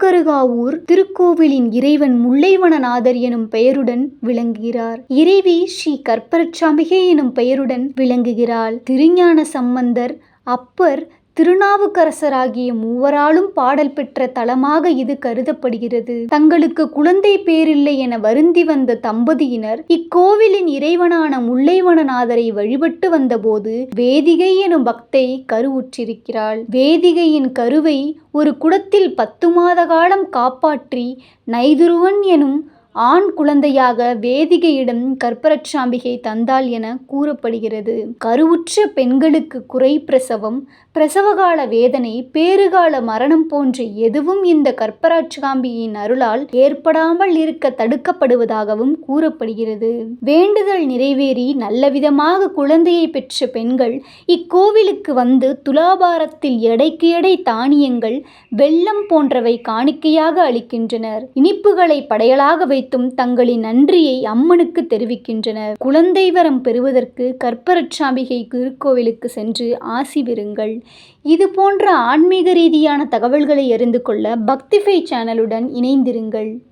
திருக்கருகாவூர் திருக்கோவிலின் இறைவன் முல்லைவனநாதர் எனும் பெயருடன் விளங்குகிறார். இறைவி ஸ்ரீ கற்பரச்சாம்பிகை எனும் பெயருடன் விளங்குகிறாள். திருஞான சம்பந்தர், அப்பர், திருநாவுக்கரசர் ஆகிய மூவராலும் பாடல் பெற்ற தலமாக இது கருதப்படுகிறது. தங்களுக்கு குழந்தை பேரில்லை என வருந்தி வந்த தம்பதியினர் இக்கோவிலின் இறைவனான முல்லைவனநாதரை வழிபட்டு வந்தபோது வேதிகை எனும் பக்தை கருவுற்றிருக்கிறாள். வேதிகையின் கருவை ஒரு குடத்தில் 10 மாத காலம் காப்பாற்றி நைதுருவன் எனும் ஆண் குழந்தையாக வேதிகையிடம் கற்பரச்சாம்பிகை தந்தாள் என கூறப்படுகிறது. கருவுற்ற பெண்களுக்கு குறை பிரசவம், பிரசவகால வேதனை, பேறுகால மரணம் போன்ற எதுவும் இந்த கற்பரச்சாம்பிகையின் அருளால் ஏற்படாமல் இருக்க தடுக்கப்படுவதாகவும் கூறப்படுகிறது. வேண்டுதல் நிறைவேறி நல்லவிதமாக குழந்தையை பெற்ற பெண்கள் இக்கோவிலுக்கு வந்து துலாபாரத்தில் எடைக்கு எடை தானியங்கள், வெல்லம் போன்றவை காணிக்கையாக அளிக்கின்றனர். இனிப்புகளை படையலாக வைத்தும் தங்களின் நன்றியை அம்மனுக்கு தெரிவிக்கின்றனர். குழந்தை வரம் பெறுவதற்கு கற்பரச்சாம்பிகை திருக்கோவிலுக்கு சென்று ஆசி பெறுங்கள். இது போன்ற ஆன்மீக ரீதியான தகவல்களை அறிந்து கொள்ள பக்திஃபை சேனலுடன் இணைந்திருங்கள்.